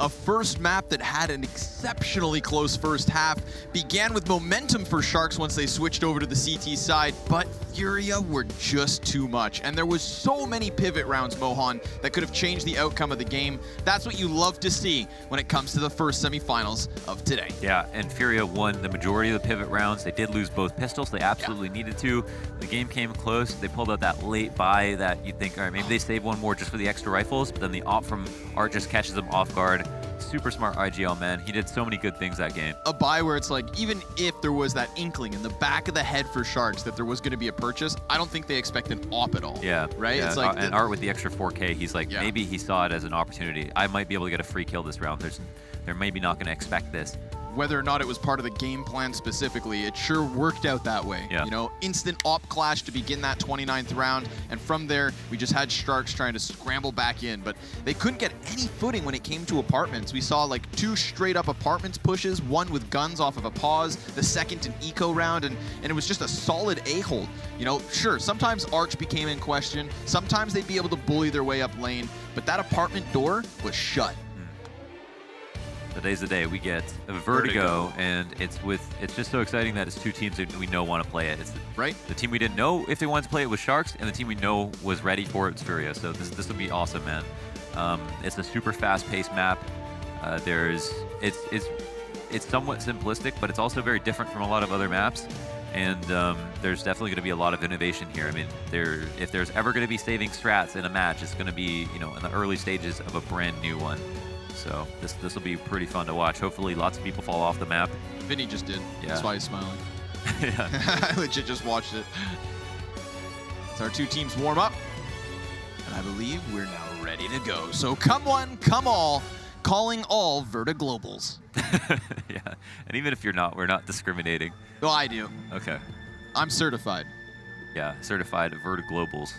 A first map that had an exceptionally close first half, began with momentum for Sharks once they switched over to the CT side, but Furia were just too much. And there was so many pivot rounds, Mohan, that could have changed the outcome of the game. That's what you love to see when it comes to the first semifinals of today. Yeah, and Furia won the majority of the pivot rounds. They did lose both pistols. They absolutely needed to. The game came close. They pulled out that late buy that you'd think, all right, maybe they save one more just for the extra rifles, but then the op from Art just catches them off guard. Super smart IGL, man. He did so many good things that game. A buy where it's like, even if there was that inkling in the back of the head for Sharks that there was going to be a purchase, I don't think they expect an op at all. Yeah. Right? Yeah. It's like and Art with the extra 4K, he's like, maybe he saw it as an opportunity. I might be able to get a free kill this round. They're maybe not going to expect this. Whether or not it was part of the game plan specifically, it sure worked out that way. Yeah. You know, instant op clash to begin that 29th round, and from there, we just had Sharks trying to scramble back in, but they couldn't get any footing when it came to apartments. We saw like 2 straight up apartments pushes, one with guns off of a pause, the second an eco round, and it was just a solid A-hold. You know, sure, sometimes Arch became in question, sometimes they'd be able to bully their way up lane, but that apartment door was shut. Today's the day. We get a Vertigo, and it's just so exciting that it's 2 teams that we know want to play it. It's the team we didn't know if they wanted to play it was Sharks, and the team we know was ready for it was Furia. So this will be awesome, man. It's a super fast-paced map. It's somewhat simplistic, but it's also very different from a lot of other maps. And there's definitely going to be a lot of innovation here. I mean, if there's ever going to be saving strats in a match, it's going to be, you know, in the early stages of a brand new one. So this will be pretty fun to watch. Hopefully lots of people fall off the map. Vinny just did. Yeah. That's why he's smiling. Yeah. I legit just watched it. So our 2 teams warm up. And I believe we're now ready to go. So come one, come all, calling all Vertiglobals. Yeah, and even if you're not, we're not discriminating. Well, I do. Okay. I'm certified. Yeah, certified Vertiglobals.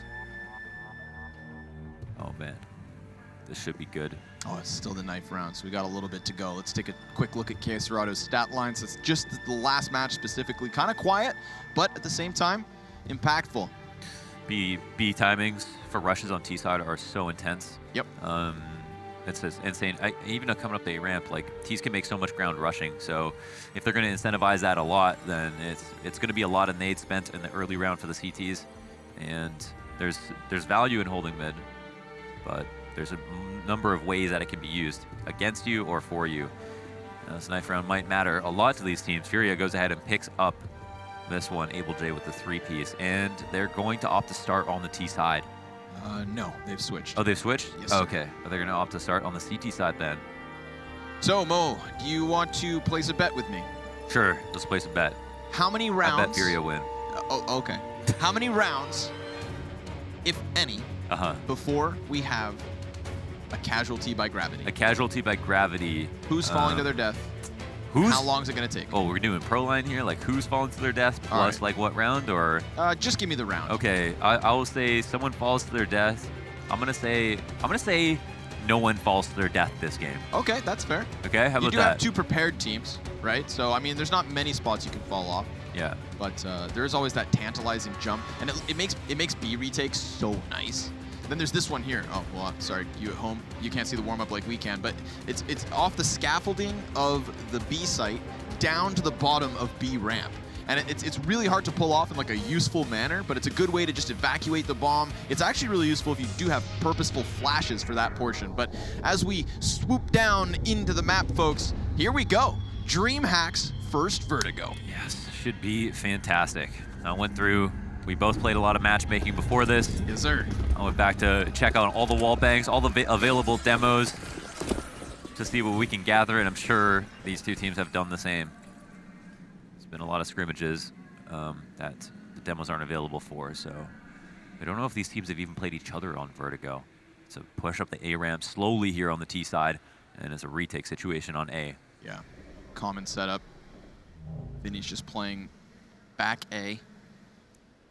Oh man, this should be good. Oh, it's still the knife round, so we got a little bit to go. Let's take a quick look at Serado's stat lines. It's just the last match specifically. Kind of quiet, but at the same time, impactful. B timings for rushes on T side are so intense. Yep. It's just insane. Even coming up the A ramp, like T's can make so much ground rushing. So if they're going to incentivize that a lot, then it's going to be a lot of nades spent in the early round for the CTs. And there's value in holding mid, but there's a number of ways that it can be used against you or for you. This knife round might matter a lot to these teams. Furia goes ahead and picks up this one, Able J with the 3-piece, and they're going to opt to start on the T side. No, they've switched. Oh, they've switched? Yes, oh, sir. okay. They're going to opt to start on the CT side then. So, Mo, do you want to place a bet with me? Sure, let's place a bet. How many rounds? I bet Furia win. Oh, okay. How many rounds, if any, before we have a casualty by gravity? A casualty by gravity. Who's falling to their death? How long is it going to take? Oh, we're doing pro line here? Like who's falling to their death plus like what round or? Just give me the round. Okay, I will say someone falls to their death. I'm gonna say no one falls to their death this game. Okay, that's fair. Okay, how about that? You do have 2 prepared teams, right? So I mean, there's not many spots you can fall off. Yeah. But there's always that tantalizing jump, and it makes B retakes so nice. Then there's this one here. Oh, well, sorry, you at home, you can't see the warm-up like we can, but it's off the scaffolding of the B site down to the bottom of B ramp. And it's really hard to pull off in like a useful manner, but it's a good way to just evacuate the bomb. It's actually really useful if you do have purposeful flashes for that portion. But as we swoop down into the map, folks, here we go. DreamHack's first Vertigo. Yes, should be fantastic. I went through. We both played a lot of matchmaking before this. Yes, sir. I went back to check out all the wall bangs, all the available demos to see what we can gather, and I'm sure these 2 teams have done the same. There's been a lot of scrimmages that the demos aren't available for, so I don't know if these teams have even played each other on Vertigo. So push up the A ramp slowly here on the T side, and it's a retake situation on A. Yeah, common setup. Vinny's just playing back A.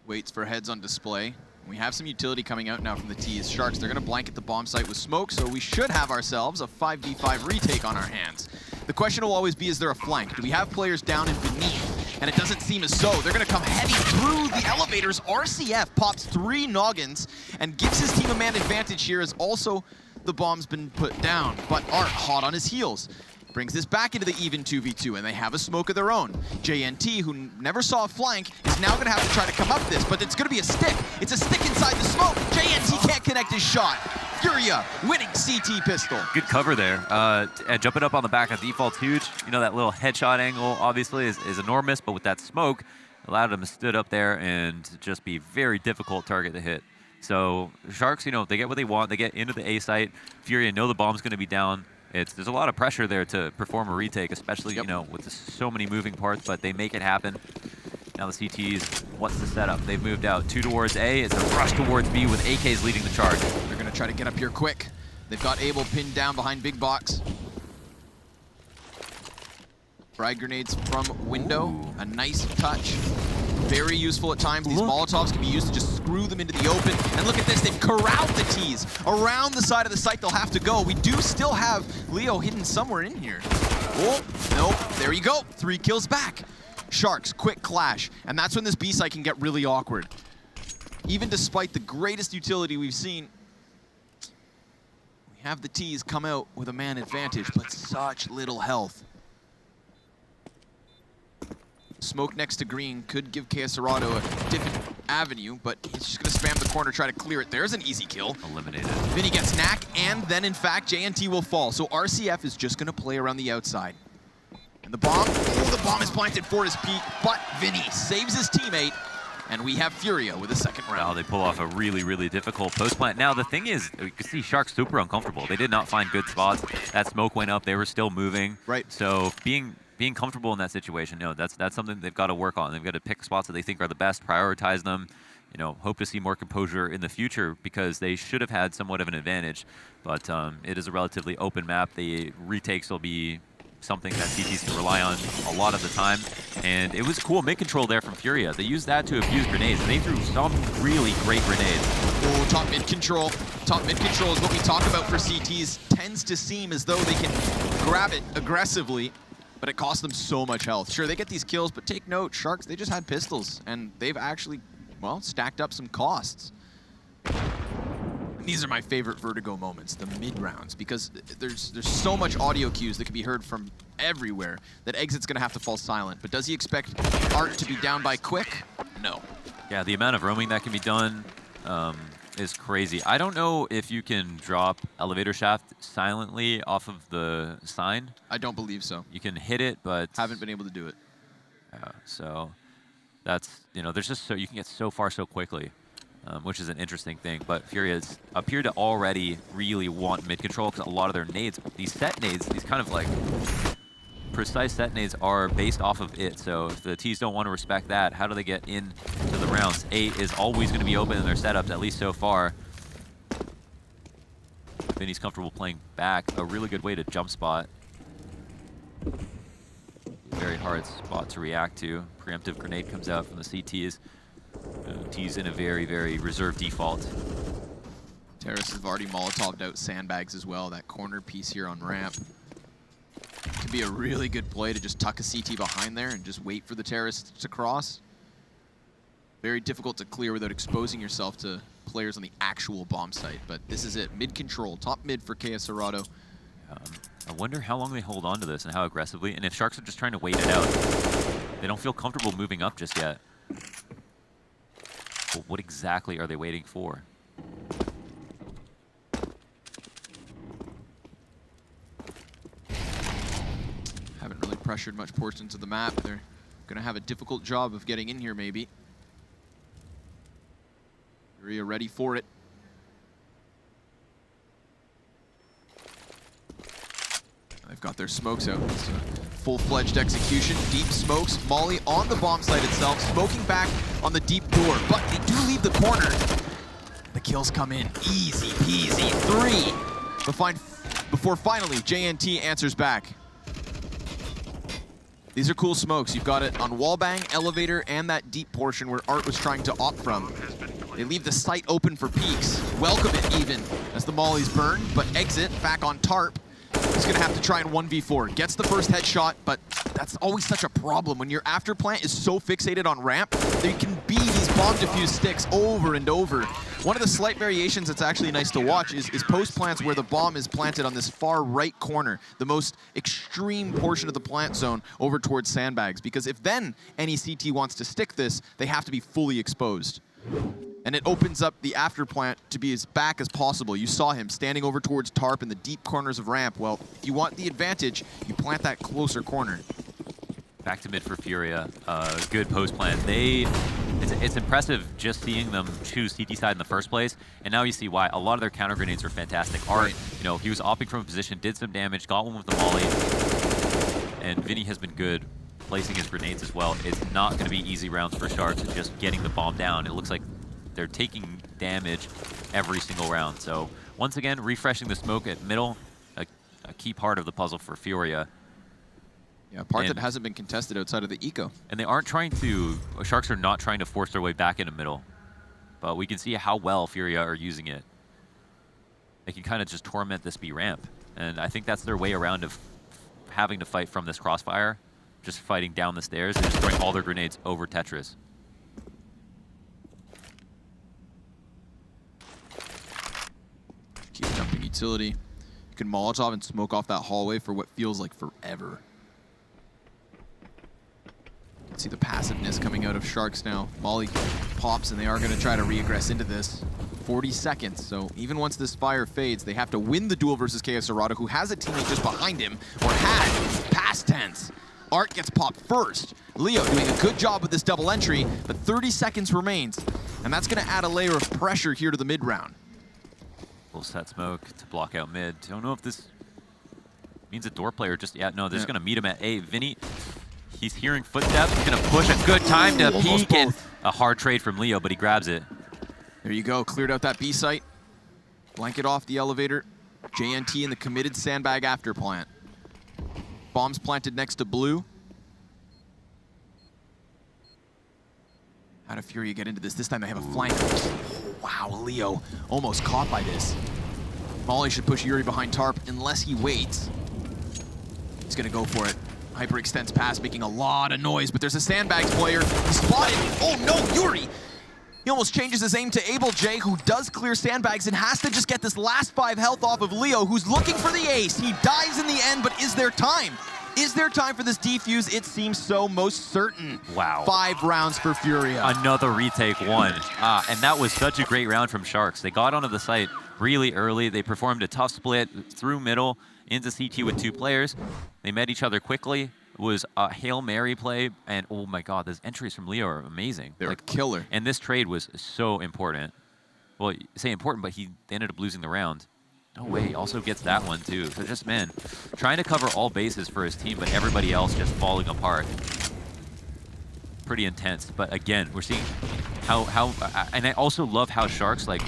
Waits for heads on display. We have some utility coming out now from the T's. Sharks, they're going to blanket the bomb site with smoke, so we should have ourselves a 5v5 retake on our hands. The question will always be, is there a flank? Do we have players down and beneath? And it doesn't seem as so. They're going to come heavy through the elevators. RCF pops 3 noggins and gives his team a man advantage here, as also the bomb's been put down, but Art hot on his heels. Brings this back into the even 2v2, and they have a smoke of their own. JNT, who never saw a flank, is now gonna have to try to come up this, but it's gonna be a stick. It's a stick inside the smoke. JNT can't connect his shot. Furia winning CT pistol. Good cover there. And jumping up on the back of default's huge. You know, that little headshot angle obviously is enormous, but with that smoke, allowed him to stood up there and just be very difficult target to hit. So Sharks, you know, they get what they want. They get into the A site. Furia know the bomb's gonna be down. There's a lot of pressure there to perform a retake, especially, you know, with so many moving parts, but they make it happen. Now the CTs, what's the setup? They've moved out 2 towards A. It's a rush towards B with AKs leading the charge. They're gonna try to get up here quick. They've got Abel pinned down behind big box. Frag grenades from window, Ooh. a nice touch. Very useful at times. These Molotovs can be used to just screw them into the open. And look at this, they've corralled the T's. Around the side of the site they'll have to go. We do still have Leo hidden somewhere in here. Oh, nope, there you go. 3 kills back. Sharks, quick clash. And that's when this B site can get really awkward. Even despite the greatest utility we've seen, we have the T's come out with a man advantage, but such little health. Smoke next to green could give Caesarado a different avenue, but he's just gonna spam the corner, try to clear it. There's an easy kill. Eliminated. Vinny gets knack, and then in fact, JNT will fall. So RCF is just gonna play around the outside. And the bomb, oh, the bomb is planted for his peak, but Vinny saves his teammate, and we have Furia with a second round. Now they pull off a really, really difficult post plant. Now the thing is, you can see Sharks super uncomfortable. They did not find good spots. That smoke went up, they were still moving. Right. So being comfortable in that situation, you know, that's something they've got to work on. They've got to pick spots that they think are the best, prioritize them, you know, hope to see more composure in the future because they should have had somewhat of an advantage. But it is a relatively open map. The retakes will be something that CTs can rely on a lot of the time. And it was cool mid-control there from Furia. They used that to abuse grenades, and they threw some really great grenades. Oh, top mid control. Top mid control is what we talk about for CTs. Tends to seem as though they can grab it aggressively, but it costs them so much health. Sure, they get these kills, but take note, Sharks, they just had pistols, and they've actually, well, stacked up some costs. And these are my favorite Vertigo moments, the mid-rounds, because there's so much audio cues that can be heard from everywhere that Exit's gonna have to fall silent. But does he expect Art to be down by quick? No. Yeah, the amount of roaming that can be done is crazy. I don't know if you can drop elevator shaft silently off of the sign. I don't believe so. You can hit it, but Haven't been able to do it. So that's, you know, there's just so you can get so far so quickly, which is an interesting thing. But Furia's appear to already really want mid control because a lot of their nades, these set nades, these kind of like precise set nades are based off of it. So if the T's don't want to respect that, how do they get into the rounds? 8 is always going to be open in their setups, at least so far. Vinny's comfortable playing back. A really good way to jump spot. Very hard spot to react to. Preemptive grenade comes out from the CTs. T's in a very, very reserved default. Terrace have already Molotov'd out sandbags as well. That corner piece here on ramp could be a really good play to just tuck a CT behind there and just wait for the Terrace to cross. Very difficult to clear without exposing yourself to players on the actual bomb site, but this is it. Mid control, top mid for Caesarado. I wonder how long they hold on to this and how aggressively, and if Sharks are just trying to wait it out. They don't feel comfortable moving up just yet. But what exactly are they waiting for? Haven't really pressured much portions of the map. They're gonna have a difficult job of getting in here maybe. Furia ready for it. They've got their smokes out. It's a full-fledged execution. Deep smokes. Molly on the bomb site itself, smoking back on the deep door. But they do leave the corner. The kills come in. Easy peasy. 3. Before finally JNT answers back. These are cool smokes. You've got it on wallbang, elevator, and that deep portion where Art was trying to opt from. They leave the site open for peeks. Welcome it even as the mollies burn, but Exit back on tarp. He's gonna have to try and 1v4. Gets the first headshot, but that's always such a problem when your after plant is so fixated on ramp. There can be these bomb defuse sticks over and over. One of the slight variations that's actually nice to watch is post plants where the bomb is planted on this far right corner, the most extreme portion of the plant zone over towards sandbags. Because if then any CT wants to stick this, they have to be fully exposed. And it opens up the after plant to be as back as possible. You saw him standing over towards Tarp in the deep corners of ramp. Well, if you want the advantage, you plant that closer corner. Back to mid for Furia. Good post plant. It's impressive just seeing them choose CT side in the first place, and now you see why. A lot of their counter grenades are fantastic. Art, you know, he was opting from a position, did some damage, got one with the molly, and Vinny has been good placing his grenades as well. It's not going to be easy rounds for Sharks just getting the bomb down. It looks like they're taking damage every single round. So once again, refreshing the smoke at middle, a key part of the puzzle for Furia. Yeah, part that hasn't been contested outside of the eco. And they aren't trying to, Sharks are not trying to force their way back into middle. But we can see how well Furia are using it. They can kind of just torment this B ramp. And I think that's their way around of having to fight from this crossfire, just fighting down the stairs and just throwing all their grenades over Tetris. Keep jumping utility. You can Molotov and smoke off that hallway for what feels like forever. See the passiveness coming out of Sharks now. Molly pops, and they are going to try to re-aggress into this. 40 seconds, so even once this fire fades, they have to win the duel versus KS Arado, who has a teammate just behind him, or had, past tense. Art gets popped first. Leo doing a good job with this double entry, but 30 seconds remains, and that's going to add a layer of pressure here to the mid-round. Full set smoke to block out mid. Don't know if this means a door player just yet. No, they're just going to meet him at A. Vinny, he's hearing footsteps. He's going to push a good time to peek, and a hard trade from Leo, but he grabs it. There you go. Cleared out that B site. Blanket off the elevator. JNT in the committed sandbag after plant. Bombs planted next to blue. How did Furia get into this? This time they have a flank. Wow, Leo almost caught by this. Molly should push Yuri behind Tarp unless he waits. He's gonna go for it. Hyperextends pass, making a lot of noise, but there's a sandbags player. He's spotted. Oh no, Yuri! He almost changes his aim to Able J, who does clear sandbags and has to just get this last 5 health off of Leo, who's looking for the ace. He dies in the end, but is there time? Is there time for this defuse? It seems so, most certain. Wow. 5 rounds for Furia. Another retake one. And that was such a great round from Sharks. They got onto the site really early. They performed a tough split through middle into CT with 2 players. They met each other quickly. It was a Hail Mary play, and oh my God, those entries from Leo are amazing. They're like killer. And this trade was so important. Well, you say important, but they ended up losing the round. No way, he also gets that one too. So just, man, trying to cover all bases for his team, but everybody else just falling apart. Pretty intense, but again, we're seeing how and I also love how Sharks, like,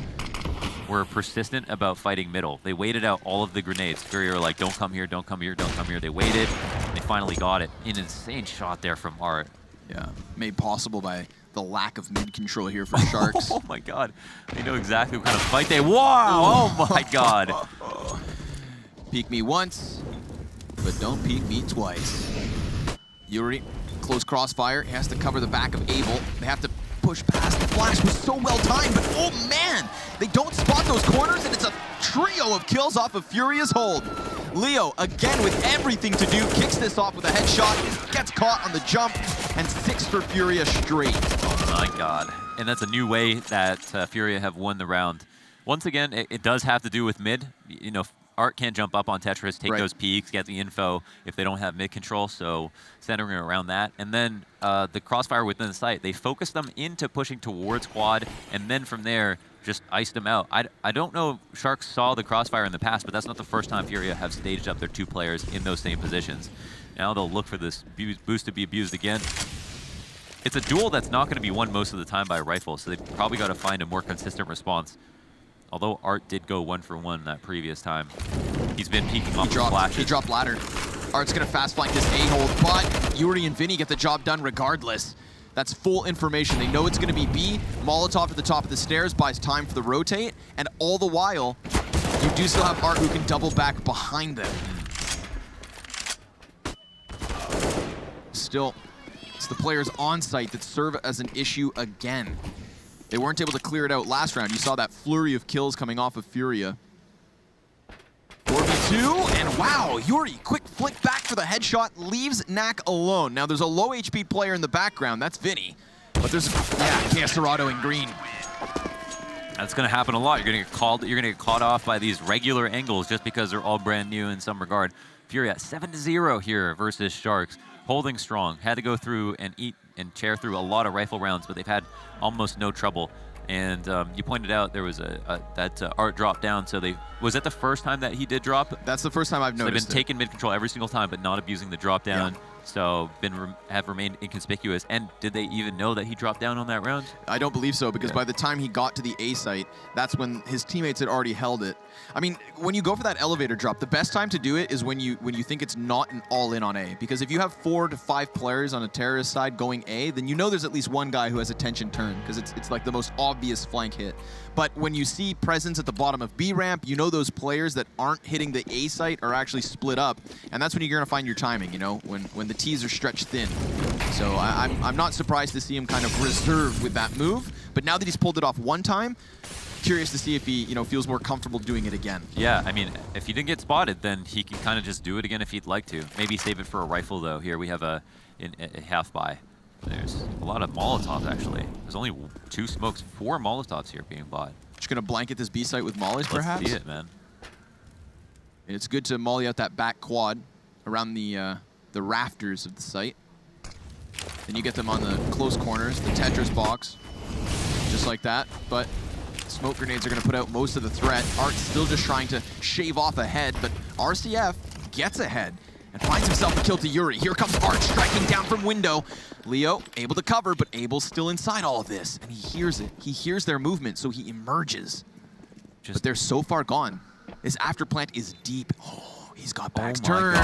were persistent about fighting middle. They waited out all of the grenades. Furia were like, don't come here, don't come here, don't come here. They waited, and they finally got it. An insane shot there from Art. Yeah, made possible by the lack of mid control here for Sharks. Oh my God, they know exactly what kind of fight they. Wow! Oh my God. Peek me once, but don't peek me twice. Yuri, close crossfire. He has to cover the back of Abel. They have to push past. The flash was so well timed, but oh man, they don't spot those corners, and it's a trio of kills off of Furia's hold. Leo, again with everything to do, kicks this off with a headshot, gets caught on the jump, and 6 for Furia straight. Oh my God. And that's a new way that Furia have won the round. Once again, it does have to do with mid. You know, Art can't jump up on Tetris, take those peaks, get the info if they don't have mid control, so centering around that. And then the crossfire within the site, they focus them into pushing towards quad, and then from there, just iced them out. I don't know if Sharks saw the crossfire in the past, but that's not the first time Furia have staged up their 2 players in those same positions. Now they'll look for this boost to be abused again. It's a duel that's not going to be won most of the time by a rifle, so they've probably got to find a more consistent response. Although Art did go 1 for 1 that previous time. He's been peeking off the flashes. He dropped ladder. Art's going to fast flank this A-hold, but Yuri and Vinny get the job done regardless. That's full information. They know it's going to be B. Molotov to the top of the stairs buys time for the rotate, and all the while, you do still have Art who can double back behind them. still, it's the players on site that serve as an issue again. They weren't able to clear it out last round. You saw that flurry of kills coming off of Furia. 4v2, and wow, Yuri, quick flick back for the headshot, leaves Knack alone. Now there's a low HP player in the background, that's Vinny. But there's, yeah, Caserado in green. That's going to happen a lot. You're going to get called. You're going to get caught off by these regular angles just because they're all brand new in some regard. Furia 7-0 here versus Sharks, holding strong. Had to go through and eat and tear through a lot of rifle rounds, but they've had almost no trouble. And you pointed out there was that Art dropped down. So was that the first time that he did drop? That's the first time I've noticed. They've been taking mid control every single time, but not abusing the drop down. Yeah. So have remained inconspicuous. And did they even know that he dropped down on that round? I don't believe so, because by the time he got to the A site, that's when his teammates had already held it. I mean, when you go for that elevator drop, the best time to do it is when you think it's not an all-in on A. Because if you have 4 to 5 players on a terrorist side going A, then you know there's at least one guy who has attention turned, because it's like the most obvious flank hit. But when you see presence at the bottom of B ramp, you know those players that aren't hitting the A site are actually split up, and that's when you're gonna find your timing, you know, when the T's are stretched thin. So I'm not surprised to see him kind of reserve with that move, but now that he's pulled it off one time, curious to see if he, you know, feels more comfortable doing it again. Yeah, I mean, if he didn't get spotted, then he can kind of just do it again if he'd like to. Maybe save it for a rifle though. Here we have a half buy. There's a lot of Molotovs actually. There's only 2 smokes, 4 Molotovs here being bought. Just gonna blanket this B site with mollies, perhaps? Let's see it, man. And it's good to molly out that back quad around the rafters of the site. Then you get them on the close corners, the Tetris box, just like that. But smoke grenades are gonna put out most of the threat. Art's still just trying to shave off ahead, but RCF gets ahead and finds himself a kill to Yuri. Here comes Art striking down from window. Leo able to cover, but Abel's still inside all of this, and he hears it. He hears their movement, so he emerges. But they're so far gone. His afterplant is deep. Oh, he's got backs turned.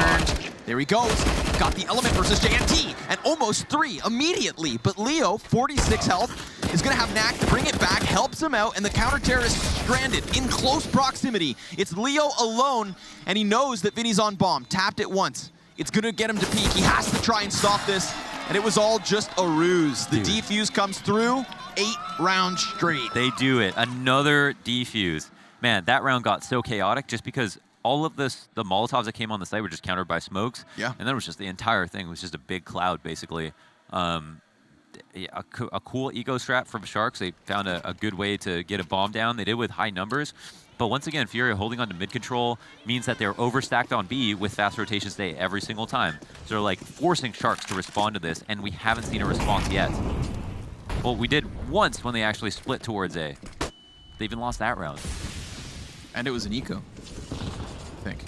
There he goes. Got the element versus JNT, and almost 3 immediately. But Leo, 46 health, is gonna have Knack to bring it back, helps him out, and the counter-terrorist stranded in close proximity. It's Leo alone, and he knows that Vinny's on bomb. Tapped it once. It's gonna get him to peek. He has to try and stop this, and it was all just a ruse. The defuse comes through, 8 rounds straight. They do it. Another defuse. Man, that round got so chaotic just because all of the Molotovs that came on the site were just countered by smokes. Yeah. And then it was just the entire thing was just a big cloud, basically. A cool eco strat from Sharks. They found a good way to get a bomb down. They did with high numbers. But once again, Furia holding on to mid control means that they're overstacked on B with fast rotation stay every single time. So they're like forcing Sharks to respond to this, and we haven't seen a response yet. Well, we did once when they actually split towards A. They even lost that round. And it was an eco, I think.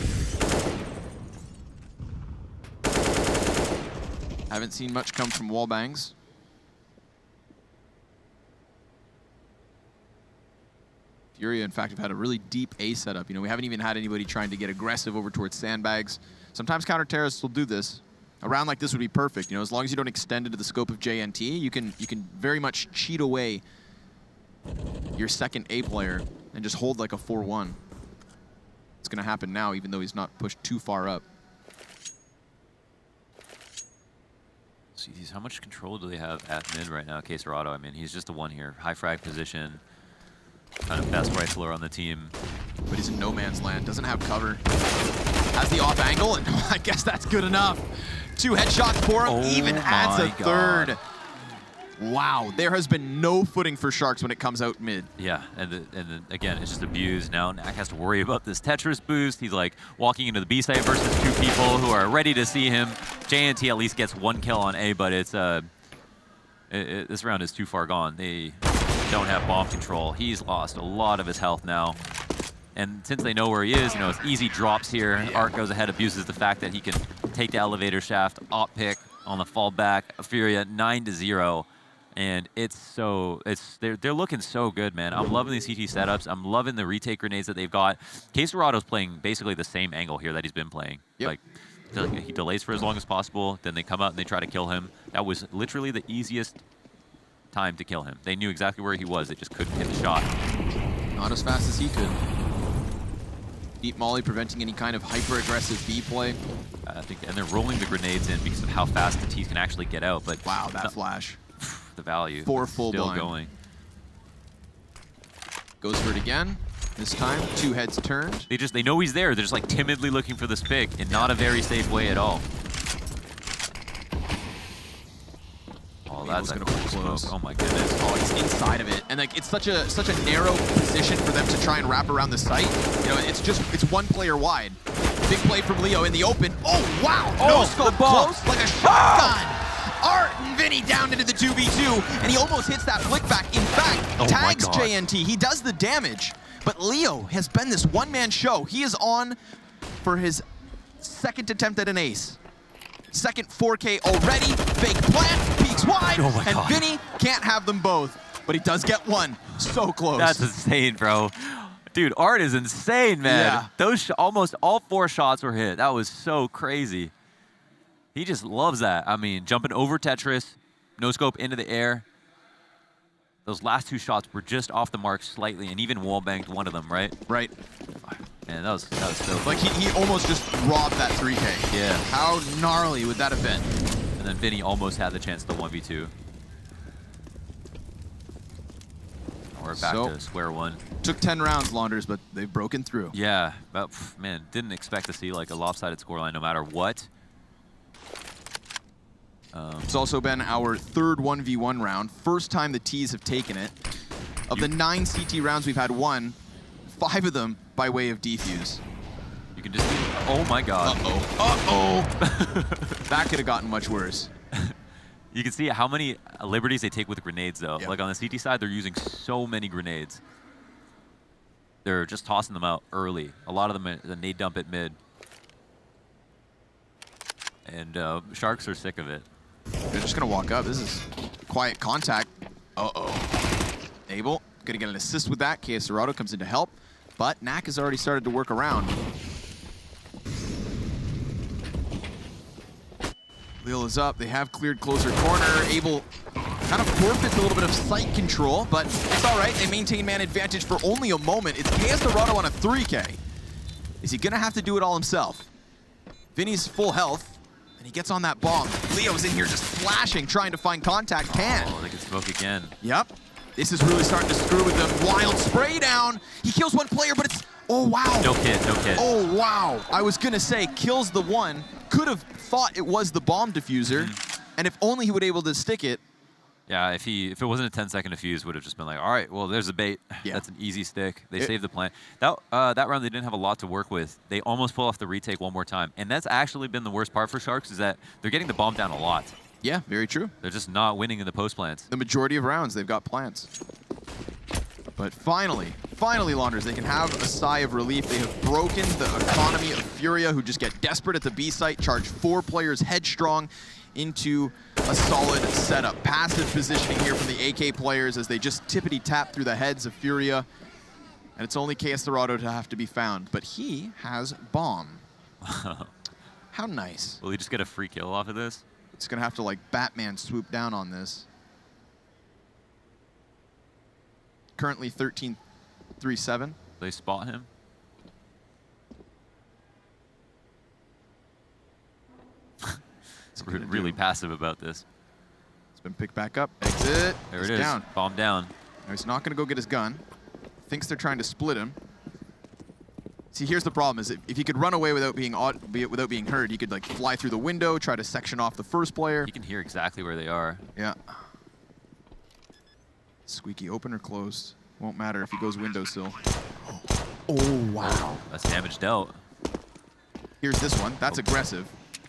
Haven't seen much come from wall bangs. Furia, in fact, have had a really deep A setup. You know, we haven't even had anybody trying to get aggressive over towards sandbags. Sometimes counter-terrorists will do this. A round like this would be perfect. You know, as long as you don't extend into the scope of JNT, you can very much cheat away your second A player and just hold like a 4-1. It's gonna happen now, even though he's not pushed too far up. See, how much control do they have at mid right now, Caserado? I mean, he's just the one here. High frag position. Kind of best rifler on the team. But he's in no man's land, doesn't have cover. Has the off angle, and I guess that's good enough. 2 headshots for him, even adds a third. Wow, there has been no footing for Sharks when it comes out mid. Yeah, and then again, it's just abused. Now Knack has to worry about this Tetris boost. He's like walking into the B site versus 2 people who are ready to see him. JNT at least gets 1 kill on A, but it's this round is too far gone. They don't have bomb control. He's lost a lot of his health now. And since they know where he is, you know, it's easy drops here. Yeah. Art goes ahead, abuses the fact that he can take the elevator shaft, op pick on the fallback. Furia 9-0. And they're looking so good, man. I'm loving these CT setups. I'm loving the retake grenades that they've got. Caserado's playing basically the same angle here that he's been playing. Yep. Like he delays for as long as possible, then they come out and they try to kill him. That was literally the easiest time to kill him. They knew exactly where he was. They just couldn't hit the shot. Not as fast as he could. Deep Molly preventing any kind of hyper-aggressive B play. I think, and they're rolling the grenades in because of how fast the T's can actually get out. But wow, that flash. The value. 4 full still blind. Going. Goes for it again. This time, 2 heads turned. They know he's there. They're just like timidly looking for this pick in not a very safe way at all. Oh, that's gonna pull close. Oh my goodness. Oh, it's inside of it, and like it's such a narrow position for them to try and wrap around the site. You know, it's 1 player wide. Big play from Leo in the open. Oh wow! No scope close like a shotgun. Art and Vinny down into the 2v2, and he almost hits that flick back. In fact, tags JNT. He does the damage, but Leo has been this one-man show. He is on for his 2nd attempt at an ace. 2nd 4K already. Fake plant, peeks wide, and Vinny can't have them both. But he does get one. So close. That's insane, bro. Dude, Art is insane, man. Yeah. Those almost all 4 shots were hit. That was so crazy. He just loves that. I mean, jumping over Tetris, no scope into the air. Those last 2 shots were just off the mark slightly, and even wall banked one of them, right? Right. Man, that was so like he almost just robbed that 3K. Yeah. How gnarly would that have been? And then Vinny almost had the chance to 1v2. We're back to square one. Took 10 rounds, Launders, but they've broken through. Yeah, but man, didn't expect to see like a lopsided scoreline no matter what. It's also been our 3rd 1v1 round. First time the T's have taken it. Of the 9 CT rounds we've had 1, 5 of them by way of defuse. You can just, oh my god. That could have gotten much worse. You can see how many liberties they take with grenades though. Yep. Like on the CT side, they're using so many grenades. They're just tossing them out early. A lot of them, the nade dump at mid. And Sharks are sick of it. They're just going to walk up. This is quiet contact. Abel going to get an assist with that. KS Dorado comes in to help, but Knack has already started to work around. Lil is up. They have cleared closer corner. Abel kind of forfeits a little bit of sight control, but it's all right. They maintain man advantage for only a moment. It's KS Dorado on a 3K. Is he going to have to do it all himself? Vinny's full health. And he gets on that bomb. Leo's in here just flashing, trying to find contact. Oh, they can smoke again. Yep. This is really starting to screw with them. Wild spray down. He kills 1 player, but it's... Oh, wow. No kid, no kid. Oh, wow. I was going to say, kills the 1. Could have thought it was the bomb diffuser. And if only he would able to stick it. Yeah, if it wasn't a 10-second defuse, would have just been like, all right, well, there's a bait. Yeah. That's an easy stick. They saved the plant. That round, they didn't have a lot to work with. They almost pull off the retake 1 more time. And that's actually been the worst part for Sharks is that they're getting the bomb down a lot. Yeah, very true. They're just not winning in the post plants. The majority of rounds, they've got plants. But finally, Launders, they can have a sigh of relief. They have broken the economy of Furia, who just get desperate at the B site, charge 4 players headstrong into a solid setup. Passive positioning here from the AK players as they just tippity-tap through the heads of Furia. And it's only KS Dorado to have to be found. But he has bomb. How nice. Will he just get a free kill off of this? It's going to have to, like, Batman swoop down on this. Currently 13-3-7. They spot him. Really passive about this. It's been picked back up. Exit. There it is. Down. Bomb down. Now he's not going to go get his gun. Thinks they're trying to split him. See, here's the problem: is if he could run away without being heard, he could like fly through the window, try to section off the first player. He can hear exactly where they are. Yeah. Squeaky open or closed. Won't matter if he goes windowsill. Oh wow. That's damage dealt. Here's this one. That's aggressive.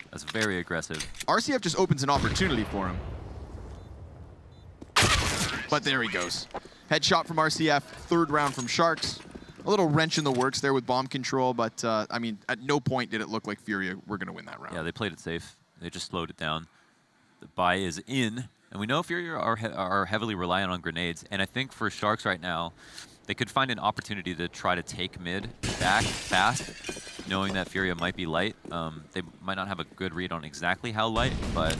That's very aggressive. RCF just opens an opportunity for him. But there he goes. Headshot from RCF, 3rd round from Sharks. A little wrench in the works there with bomb control, but I mean, at no point did it look like Furia were going to win that round. Yeah, they played it safe. They just slowed it down. The buy is in, and we know Furia are heavily reliant on grenades, and I think for Sharks right now, they could find an opportunity to try to take mid back fast, knowing that Furia might be light. They might not have a good read on exactly how light, but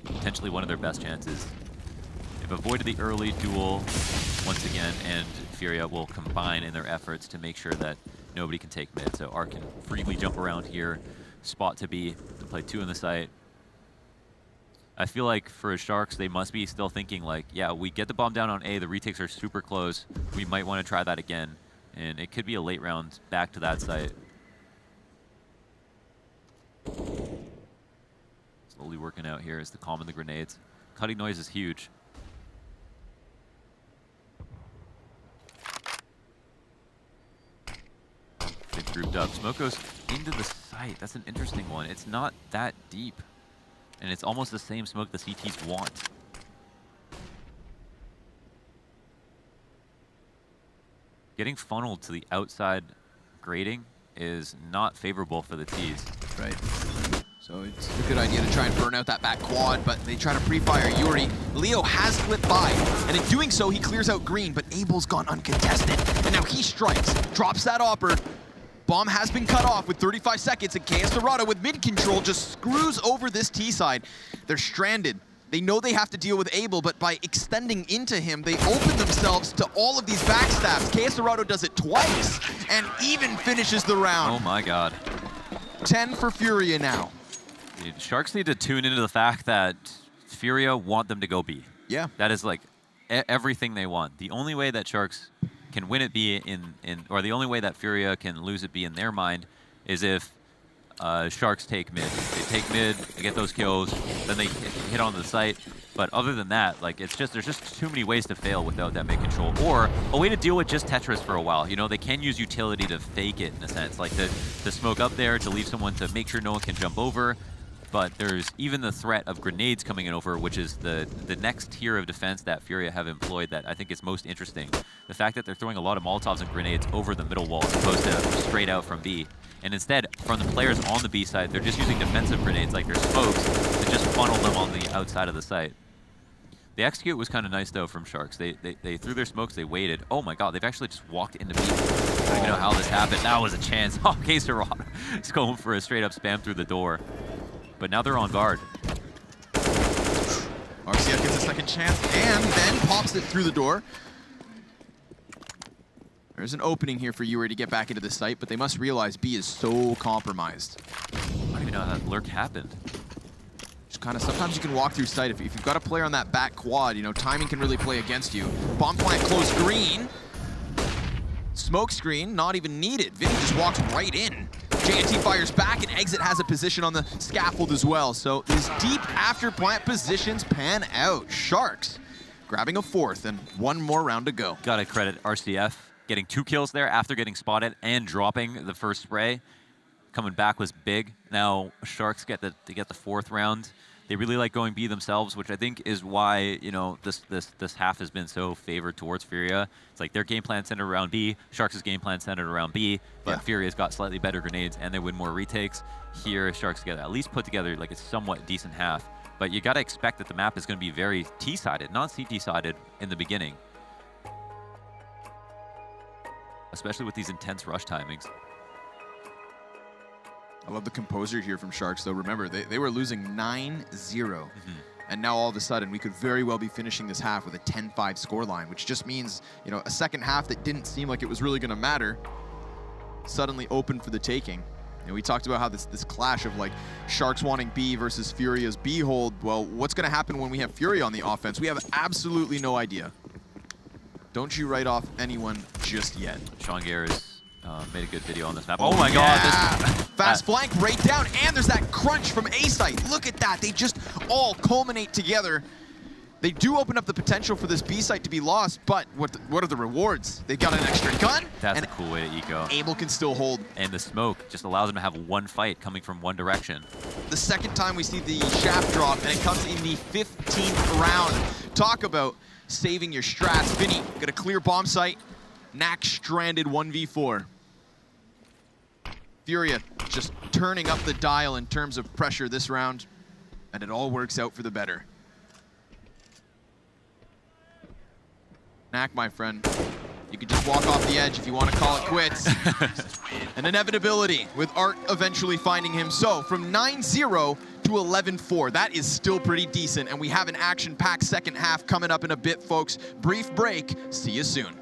potentially one of their best chances. They've avoided the early duel once again, and Furia will combine in their efforts to make sure that nobody can take mid. So Arc can freely jump around here, spot to B, and play 2 in the site. I feel like for Sharks, they must be still thinking like, yeah, we get the bomb down on A, the retakes are super close, we might want to try that again. And it could be a late round back to that site. Slowly working out here is the calm and the grenades. Cutting noise is huge. They've grouped up. Smoke goes into the site. That's an interesting one. It's not that deep. And it's almost the same smoke the CTs want. Getting funneled to the outside grading is not favorable for the Ts. Right. So it's a good idea to try and burn out that back quad, but they try to pre-fire Yuri. Leo has slipped by, and in doing so, he clears out green, but Abel's gone uncontested. And now he strikes, drops that Opper. Bomb has been cut off with 35 seconds, and KS Dorado with mid control just screws over this T side. They're stranded. They know they have to deal with Abel, but by extending into him, they open themselves to all of these backstabs. KS Dorado does it twice, and even finishes the round. Oh my god. 10 for Furia now. Dude, Sharks need to tune into the fact that Furia want them to go B. Yeah. That is like everything they want. The only way that Sharks can win it B or the only way that Furia can lose it B in their mind is if Sharks take mid. They take mid, they get those kills, then they hit on the site. But other than that, like there's just too many ways to fail without that mid control, or a way to deal with just Tetris for a while. You know, they can use utility to fake it in a sense, like the smoke up there to leave someone to make sure no one can jump over. But there's even the threat of grenades coming in over, which is the next tier of defense that Furia have employed that I think is most interesting. The fact that they're throwing a lot of Molotovs and grenades over the middle wall as opposed to straight out from B. And instead, from the players on the B side, they're just using defensive grenades like their smokes to just funnel them on the outside of the site. The execute was kind of nice, though, from Sharks. They threw their smokes, they waited. Oh my god, they've actually just walked into B. I don't even know how this happened. That was a chance. Oh, K-Serrano is going for a straight-up spam through the door. But now they're on guard. RCF gets a second chance and then pops it through the door. There's an opening here for Yuri to get back into the site, but they must realize B is so compromised. I don't even know how that lurk happened. Just kind of, sometimes you can walk through site. If you've got a player on that back quad, you know, timing can really play against you. Bomb plant close green. Smoke screen, not even needed. Vinny just walks right in. JNT fires back, and Exit has a position on the scaffold as well. So these deep after plant positions pan out. Sharks grabbing a fourth and one more round to go. Gotta credit RCF getting 2 kills there after getting spotted and dropping the first spray. Coming back was big. Now Sharks get the 4th round. They really like going B themselves, which I think is why, you know, this half has been so favored towards Furia. It's like their game plan centered around B, Sharks' game plan centered around B, but yeah. Furia's got slightly better grenades and they win more retakes. Here, Sharks get at least put together like a somewhat decent half. But you gotta expect that the map is gonna be very T-sided, not CT-sided in the beginning. Especially with these intense rush timings. I love the composure here from Sharks, though. Remember, they were losing 9-0. And now all of a sudden, we could very well be finishing this half with a 10-5 scoreline, which just means, you know, a second half that didn't seem like it was really going to matter suddenly open for the taking. And we talked about how this clash of, like, Sharks wanting B versus Furia's B hold. Well, what's going to happen when we have Furia on the offense? We have absolutely no idea. Don't you write off anyone just yet. Sean Garris made a good video on this map. Oh my god. Fast flank right down, and there's that crunch from A-site. Look at that. They just all culminate together. They do open up the potential for this B-site to be lost, but what are the rewards? They've got an extra gun. That's a cool way to eco. Abel can still hold. And the smoke just allows them to have one fight coming from one direction. The second time we see the shaft drop, and it comes in the 15th round. Talk about saving your strats. Vinny, got a clear bomb site. Knack stranded 1v4. Furia just turning up the dial in terms of pressure this round, and it all works out for the better. Knack, my friend, you can just walk off the edge if you want to call it quits. An inevitability with Art eventually finding him. So from 9-0 to 11-4, that is still pretty decent, and we have an action-packed second half coming up in a bit, folks. Brief break, see you soon.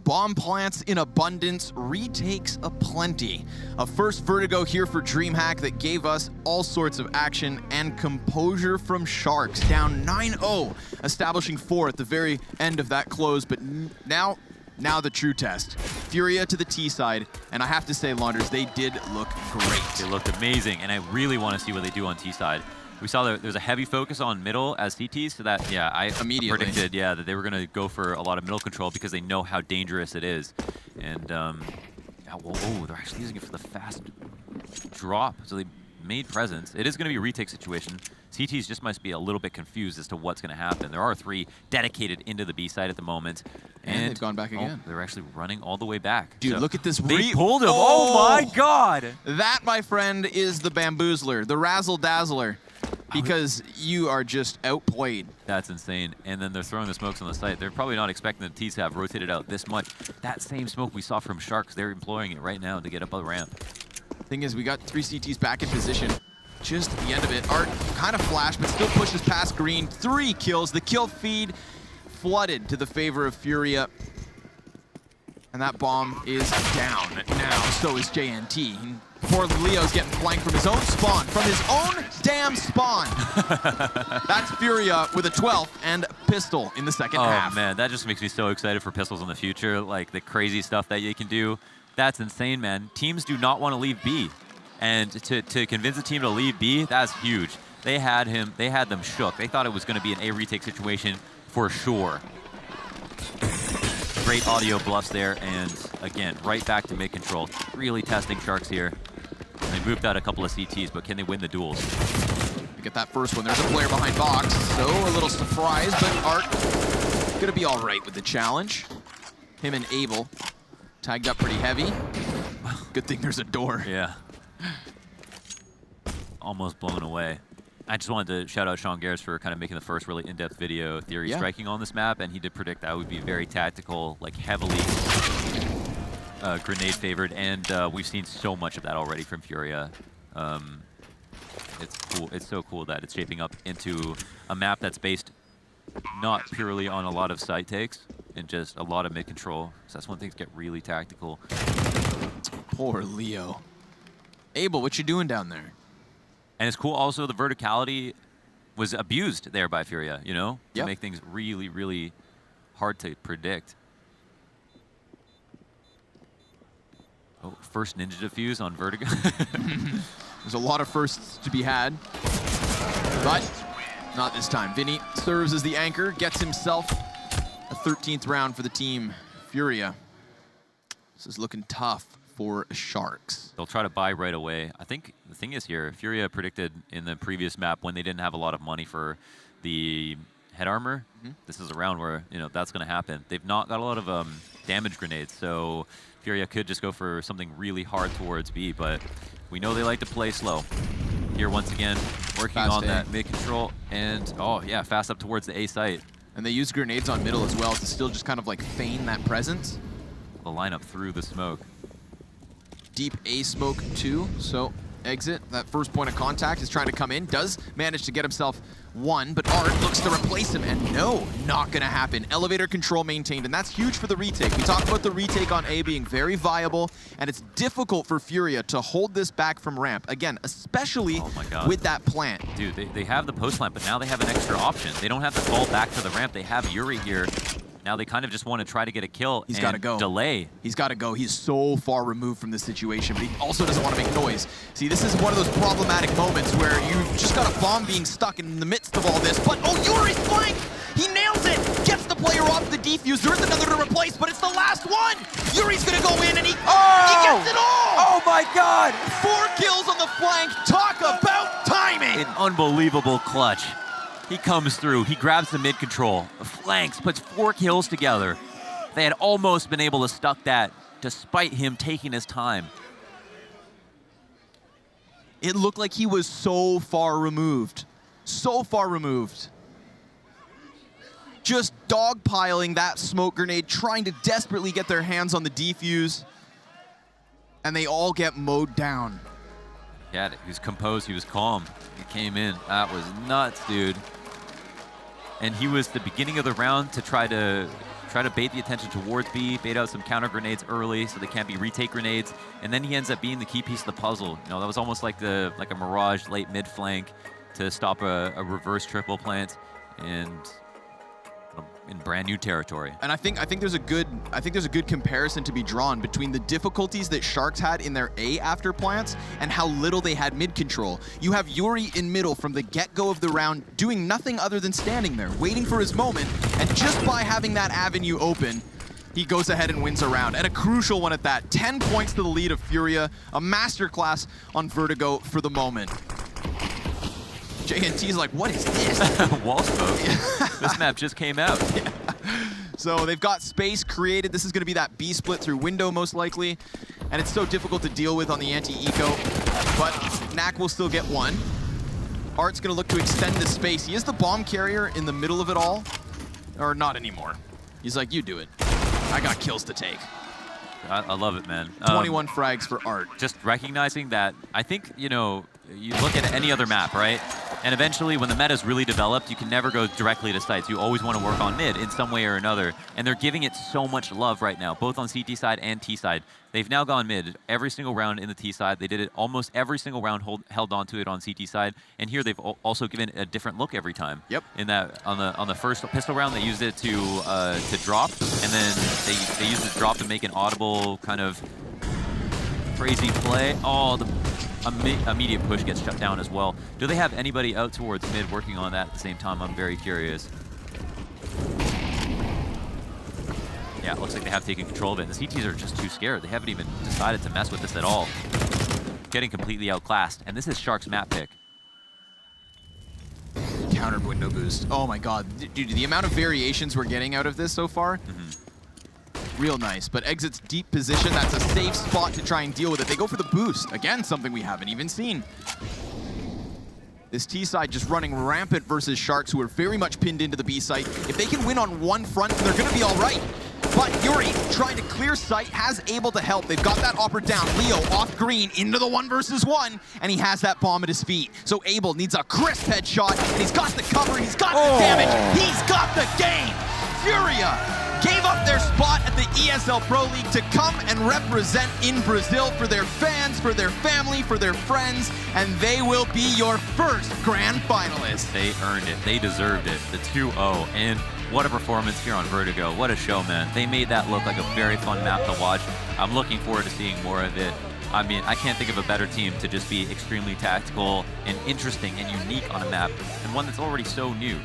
Bomb plants in abundance, retakes aplenty. A first Vertigo here for DreamHack that gave us all sorts of action and composure from Sharks. Down 9-0, establishing 4 at the very end of that close, but now the true test. Furia to the T side, and I have to say, Launders, they did look great. They looked amazing, and I really want to see what they do on T side. We saw that there's a heavy focus on middle as CTs, so that, yeah, I predicted, yeah, that they were going to go for a lot of middle control because they know how dangerous it is. And, oh, they're actually using it for the fast drop, so they made presence. It is going to be a retake situation. CTs just must be a little bit confused as to what's going to happen. There are 3 dedicated into the B side at the moment. And they've gone back again. They're actually running all the way back. Dude, so look at this. They pulled him. Oh my God. That, my friend, is the bamboozler, the razzle-dazzler. Because you are just outplayed. That's insane. And then they're throwing the smokes on the site. They're probably not expecting the T's to have rotated out this much. That same smoke we saw from Sharks, they're employing it right now to get up a ramp. Thing is, we got 3 CTs back in position. Just at the end of it, Art kind of flashed, but still pushes past Green. 3 kills. The kill feed flooded to the favor of Furia. And that bomb is down now. So is JNT. Poor Leo's getting flanked from his own spawn. From his own damn spawn. That's Furia with a 12th and pistol in the second half. Oh man, that just makes me so excited for pistols in the future. Like the crazy stuff that you can do. That's insane, man. Teams do not want to leave B. And to convince a team to leave B, that's huge. They had them shook. They thought it was going to be an A retake situation for sure. Great audio bluffs there, and again, right back to mid control. Really testing Sharks here. And they moved out a couple of CTs, but can they win the duels? We get that first one. There's a player behind box, so a little surprise, but Art gonna be all right with the challenge. Him and Abel tagged up pretty heavy. Good thing there's a door. Yeah. Almost blown away. I just wanted to shout out Sean Garris for kind of making the first really in-depth video theory striking on this map, and he did predict that would be very tactical, like heavily grenade favored, and we've seen so much of that already from Furia. It's cool. It's so cool that it's shaping up into a map that's based not purely on a lot of side takes and just a lot of mid control. So that's when things get really tactical. Poor Leo. Abel, what you doing down there? And it's cool also the verticality was abused there by Furia, you know? To make things really, really hard to predict. Oh, first ninja defuse on Vertigo. There's a lot of firsts to be had, but not this time. Vinny serves as the anchor, gets himself a 13th round for the team. Furia. This is looking tough for Sharks. They'll try to buy right away. I think the thing is here, Furia predicted in the previous map when they didn't have a lot of money for the head armor. This is a round where, you know, that's going to happen. They've not got a lot of damage grenades, so Furia could just go for something really hard towards B, but we know they like to play slow. Here once again, working Fast on A. that mid control, and oh yeah, fast up towards the A site. And they use grenades on middle as well to still just kind of like feign that presence. The lineup through the smoke. Deep A smoke too, so exit. That first point of contact is trying to come in, does manage to get himself one, but Art looks to replace him, and no, not gonna happen. Elevator control maintained, and that's huge for the retake. We talked about the retake on A being very viable, and it's difficult for Furia to hold this back from ramp. Again, especially with that plant. Dude, they have the post plant, but now they have an extra option. They don't have to fall back to the ramp. They have Yuri here. Now they kind of just want to try to get a kill He's got to go. Delay. He's got to go. He's so far removed from this situation, but he also doesn't want to make noise. See, this is one of those problematic moments where you've just got a bomb being stuck in the midst of all this, but oh, Yuri's flank! He nails it! Gets the player off the defuse. There is another to replace, but it's the last one! Yuri's going to go in, and he gets it all! Oh my God! 4 kills on the flank. Talk about timing! An unbelievable clutch. He comes through, he grabs the mid control, flanks, puts 4 kills together. They had almost been able to stuck that despite him taking his time. It looked like he was so far removed. So far removed. Just dogpiling that smoke grenade, trying to desperately get their hands on the defuse. And they all get mowed down. Yeah, he was composed, he was calm. He came in, that was nuts, dude. And he was the beginning of the round to try to try to bait the attention towards B, bait out some counter grenades early so they can't be retake grenades, and then he ends up being the key piece of the puzzle. You know, that was almost like a Mirage late mid flank to stop a reverse triple plant and in brand new territory. And I think there's a good comparison to be drawn between the difficulties that Sharks had in their A after plants and how little they had mid control. You have Yuri in middle from the get-go of the round doing nothing other than standing there, waiting for his moment, and just by having that avenue open, he goes ahead and wins a round, and a crucial one at that. 10 points to the lead of Furia, a masterclass on Vertigo for the moment. JNT's like, what is this? Wall smoke. This map just came out. Yeah. So they've got space created. This is going to be that B split through window most likely. And it's so difficult to deal with on the anti-eco. But Knack will still get one. Art's going to look to extend the space. He is the bomb carrier in the middle of it all. Or not anymore. He's like, you do it. I got kills to take. I love it, man. 21 frags for Art. Just recognizing that, I think, you know, you look at any other map, right? And eventually, when the meta's really developed, you can never go directly to sites. You always want to work on mid in some way or another. And they're giving it so much love right now, both on CT side and T side. They've now gone mid every single round in the T side. They did it almost every single round, held on to it on CT side. And here they've also given it a different look every time. Yep. In that on the first pistol round, they used it to drop, and then they used the drop to make an audible kind of crazy play. Oh, the immediate push gets shut down as well. Do they have anybody out towards mid working on that at the same time? I'm very curious. Yeah, it looks like they have taken control of it. The CTs are just too scared. They haven't even decided to mess with this at all. Getting completely outclassed. And this is Shark's map pick. Countered window boost. Oh my god. Dude, the amount of variations we're getting out of this so far, real nice. But exits deep position, that's a safe spot to try and deal with it. They go for the boost. Again, something we haven't even seen. This T side just running rampant versus Sharks, who are very much pinned into the B site. If they can win on one front, they're going to be all right. But Yuri, trying to clear sight, has able to help. They've got that upper down. Leo off green into the 1 versus 1, and he has that bomb at his feet. So Abel needs a crisp headshot, and he's got the cover, he's got the damage, he's got the game! Furia gave up their spot at the ESL Pro League to come and represent in Brazil for their fans, for their family, for their friends, and they will be your first grand finalists. They earned it. They deserved it. The 2-0, and what a performance here on Vertigo. What a show, man. They made that look like a very fun map to watch. I'm looking forward to seeing more of it. I mean, I can't think of a better team to just be extremely tactical and interesting and unique on a map, and one that's already so new.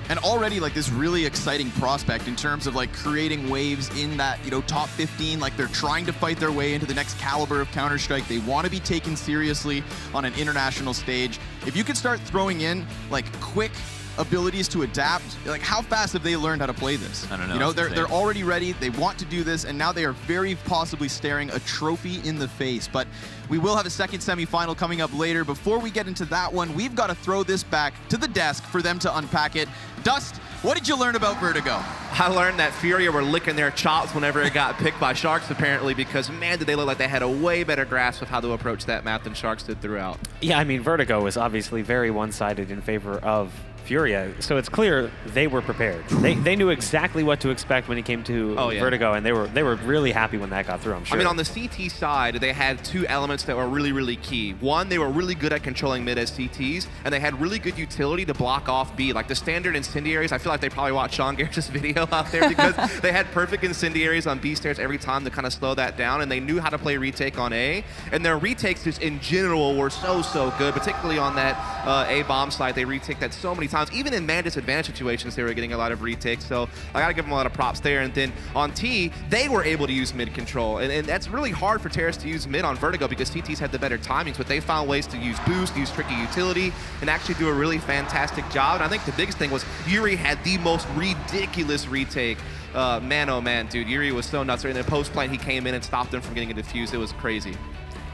And already like this really exciting prospect in terms of like creating waves in that, you know, top 15. Like they're trying to fight their way into the next caliber of Counter-Strike. They want to be taken seriously on an international stage. If you could start throwing in like quick abilities to adapt, like how fast have they learned how to play this? I don't know. You know, they're already ready, they want to do this, and now they are very possibly staring a trophy in the face. But we will have a second semifinal coming up later. Before we get into that one, we've got to throw this back to the desk for them to unpack it. Dust, what did you learn about Vertigo? I learned that Furia were licking their chops whenever it got picked by Sharks, apparently, because, man, did they look like they had a way better grasp of how to approach that map than Sharks did throughout. Yeah, I mean, Vertigo was obviously very one-sided in favor of Furia, so it's clear they were prepared. They knew exactly what to expect when it came to Vertigo, and they were really happy when that got through, I'm sure. I mean, on the CT side, they had two elements that were really, really key. One, they were really good at controlling mid as CTs, and they had really good utility to block off B. Like the standard incendiaries, I feel like they probably watched Sean Garrett's video out there because they had perfect incendiaries on B stairs every time to kind of slow that down, and they knew how to play retake on A. And their retakes just in general were so good, particularly on that A bomb side. They retake that so many times. Even in man disadvantage situations, they were getting a lot of retakes, so I gotta give them a lot of props there. And then on T, they were able to use mid control, and that's really hard for Terrace to use mid on Vertigo because CTs had the better timings, but they found ways to use boost, use tricky utility, and actually do a really fantastic job. And I think the biggest thing was Yuri had the most ridiculous retake. Man, oh man, dude, Yuri was so nuts. In the post plant, he came in and stopped them from getting a defuse. It was crazy.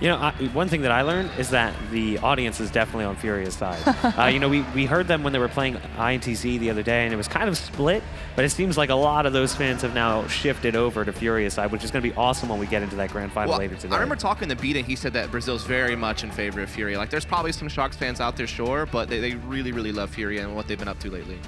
You know, one thing that I learned is that the audience is definitely on Furia's side. You know, we heard them when they were playing INTZ the other day, and it was kind of split, but it seems like a lot of those fans have now shifted over to Furia's side, which is going to be awesome when we get into that grand final later today. I remember talking to Beat, and he said that Brazil's very much in favor of Furia. Like, there's probably some Sharks fans out there, sure, but they really, really love Furia and what they've been up to lately.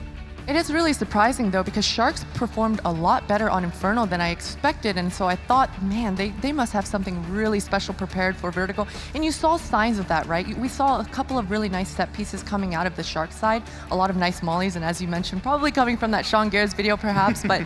It is really surprising though, because Sharks performed a lot better on Inferno than I expected, and so I thought, man, they must have something really special prepared for Vertigo. And you saw signs of that, right? We saw a couple of really nice set pieces coming out of the Sharks side, a lot of nice mollies, and as you mentioned, probably coming from that Sean Gares video perhaps, but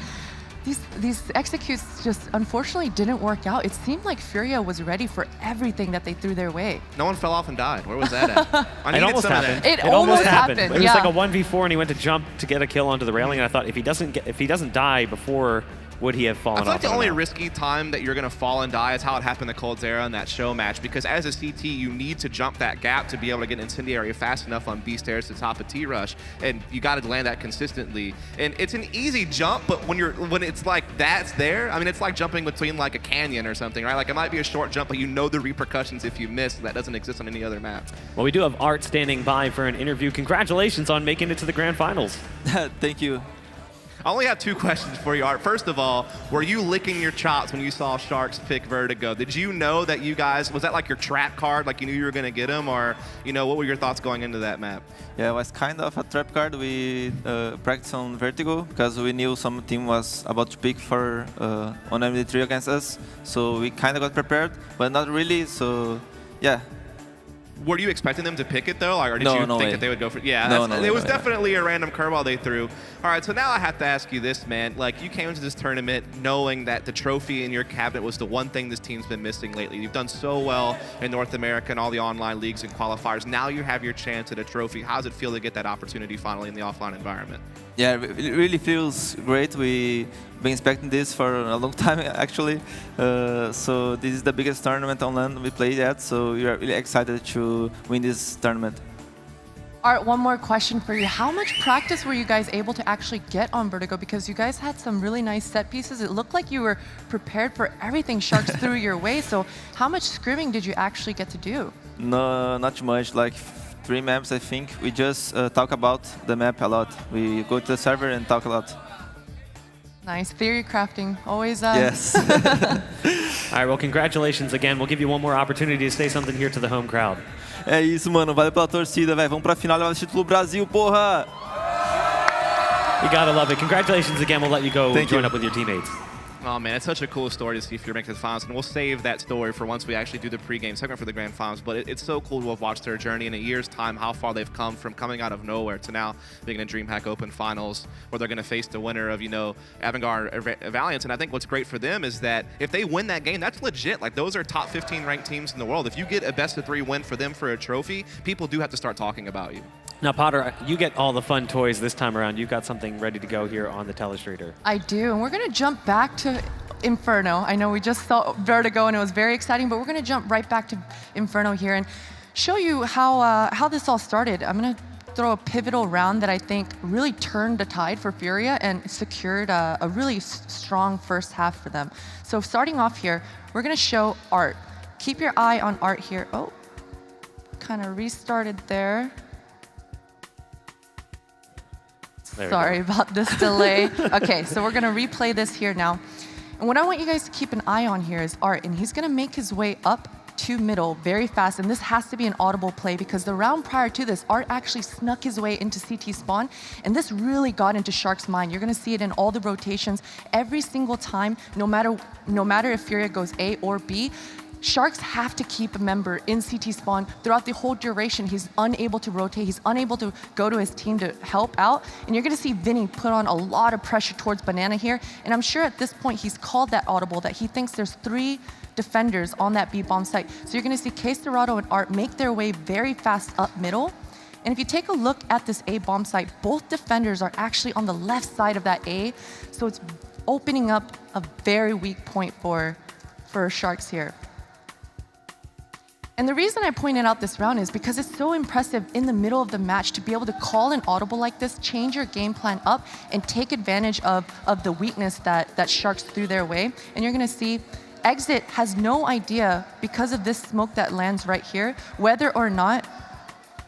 these executes just unfortunately didn't work out. It seemed like Furia was ready for everything that they threw their way. No one fell off and died. Where was that at? It almost happened. It almost happened. It was like a 1v4, and he went to jump to get a kill onto the railing. And I thought if he doesn't die before, would he have fallen off? I feel like the only risky time that you're going to fall and die is how it happened to Coldzera in that show match, because as a CT, you need to jump that gap to be able to get Incendiary fast enough on B stairs to top a T-Rush, and you got to land that consistently. And it's an easy jump, but when it's like that's there, I mean, it's like jumping between like a canyon or something, right? Like it might be a short jump, but you know the repercussions if you miss. That doesn't exist on any other map. Well, we do have Art standing by for an interview. Congratulations on making it to the grand finals. Thank you. I only have 2 questions for you, Art. First of all, were you licking your chops when you saw Sharks pick Vertigo? Did you know that you guys, was that like your trap card, like you knew you were going to get him, or, you know, what were your thoughts going into that map? Yeah, it was kind of a trap card. We practiced on Vertigo because we knew some team was about to pick for on MD3 against us, so we kind of got prepared, but not really, so yeah. Were you expecting them to pick it though, or did you think that they would go for? Yeah, it was definitely a random curveball they threw. All right, so now I have to ask you this, man. Like, you came into this tournament knowing that the trophy in your cabinet was the one thing this team's been missing lately. You've done so well in North America and all the online leagues and qualifiers. Now you have your chance at a trophy. How does it feel to get that opportunity finally in the offline environment? Yeah, it really feels great. We've been expecting this for a long time, actually. So this is the biggest tournament online we played yet, so we are really excited to win this tournament. Art, one more question for you. How much practice were you guys able to actually get on Vertigo? Because you guys had some really nice set pieces. It looked like you were prepared for everything Sharks threw your way. So how much scrimming did you actually get to do? No, not too much. Like 3 maps, I think. We just talk about the map a lot. We go to the server and talk a lot. Nice. Theory crafting. Always. Yes. All right, well, congratulations again. We'll give you one more opportunity to say something here to the home crowd. É isso, mano. Valeu pela torcida, velho. Vamos pra final, levar o título Brasil, porra! You gotta love it. Congratulations again. We'll let you go join up with your teammates. Oh man, it's such a cool story to see if you're making the finals, and we'll save that story for once we actually do the pregame segment for the grand finals. But it's so cool to have watched their journey in a year's time, how far they've come from coming out of nowhere to now being in DreamHack Open Finals, where they're going to face the winner of, you know, Avangard Valiance. And I think what's great for them is that if they win that game, that's legit. Like, those are top 15 ranked teams in the world. If you get a best-of-3 win for them for a trophy, people do have to start talking about you. Now, Potter, you get all the fun toys this time around. You've got something ready to go here on the telestrator. I do, and we're going to jump back to Inferno. I know we just saw Vertigo and it was very exciting, but we're going to jump right back to Inferno here and show you how this all started. I'm going to throw a pivotal round that I think really turned the tide for Furia and secured a really strong first half for them. So starting off here, we're going to show Art. Keep your eye on Art here. Oh, kind of restarted there. Sorry about this delay. Okay, so we're going to replay this here now. And what I want you guys to keep an eye on here is Art, and he's going to make his way up to middle very fast, and this has to be an audible play because the round prior to this, Art actually snuck his way into CT spawn, and this really got into Shark's mind. You're going to see it in all the rotations every single time, no matter if Furia goes A or B. Sharks have to keep a member in CT spawn throughout the whole duration. He's unable to rotate. He's unable to go to his team to help out. And you're going to see Vinny put on a lot of pressure towards Banana here. And I'm sure at this point he's called that audible that he thinks there's 3 defenders on that B-bomb site. So you're going to see Case Dorado and Art make their way very fast up middle. And if you take a look at this A-bomb site, both defenders are actually on the left side of that A. So it's opening up a very weak point for Sharks here. And the reason I pointed out this round is because it's so impressive in the middle of the match to be able to call an audible like this, change your game plan up, and take advantage of the weakness that Sharks threw their way. And you're going to see Exit has no idea, because of this smoke that lands right here, whether or not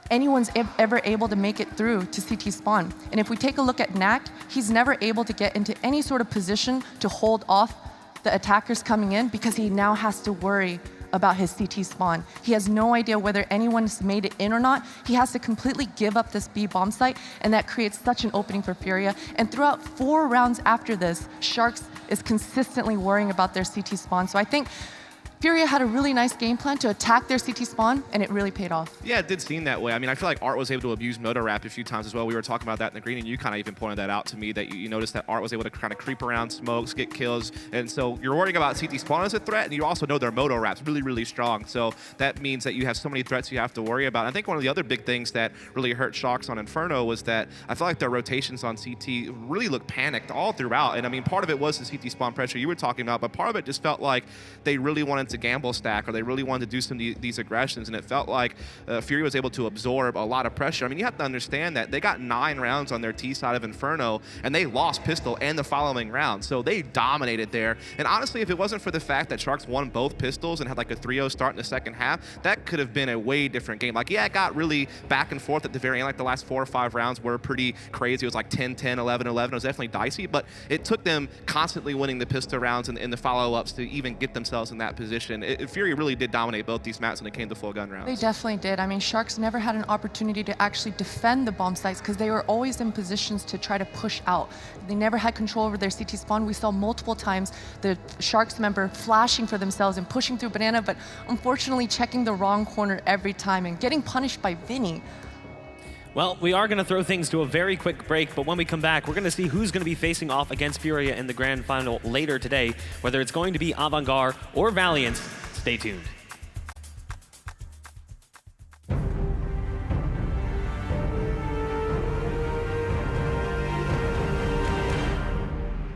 anyone's ever able to make it through to CT spawn. And if we take a look at Knack, he's never able to get into any sort of position to hold off the attackers coming in because he now has to worry about his CT spawn. He has no idea whether anyone's made it in or not. He has to completely give up this B bomb site, and that creates such an opening for Furia. And throughout 4 rounds after this, Sharks is consistently worrying about their CT spawn. So I think Furia had a really nice game plan to attack their CT spawn, and it really paid off. Yeah, it did seem that way. I mean, I feel like Art was able to abuse Moto Wrap a few times as well. We were talking about that in the green, and you kind of even pointed that out to me, that you noticed that Art was able to kind of creep around smokes, get kills, and so you're worrying about CT spawn as a threat, and you also know their Moto Wrap's really, really strong. So that means that you have so many threats you have to worry about. I think one of the other big things that really hurt Sharks on Inferno was that I feel like their rotations on CT really looked panicked all throughout. And I mean, part of it was the CT spawn pressure you were talking about, but part of it just felt like they really wanted to gamble stack, or they really wanted to do some of these aggressions, and it felt like Furia was able to absorb a lot of pressure. I mean, you have to understand that they got 9 rounds on their T side of Inferno, and they lost pistol and the following round, so they dominated there. And honestly, if it wasn't for the fact that Sharks won both pistols and had like a 3-0 start in the second half, that could have been a way different game. Like, yeah, it got really back and forth at the very end. Like, the last 4 or 5 rounds were pretty crazy. It was like 10-10, 11-11. It was definitely dicey, but it took them constantly winning the pistol rounds and the follow-ups to even get themselves in that position. Furia really did dominate both these maps when it came to full gun rounds. They definitely did. I mean, Sharks never had an opportunity to actually defend the bomb sites because they were always in positions to try to push out. They never had control over their CT spawn. We saw multiple times the Sharks member flashing for themselves and pushing through Banana, but unfortunately checking the wrong corner every time and getting punished by Vinny. Well, we are going to throw things to a very quick break, but when we come back, we're going to see who's going to be facing off against Furia in the grand final later today, whether it's going to be Avantgarde or Valiant. Stay tuned.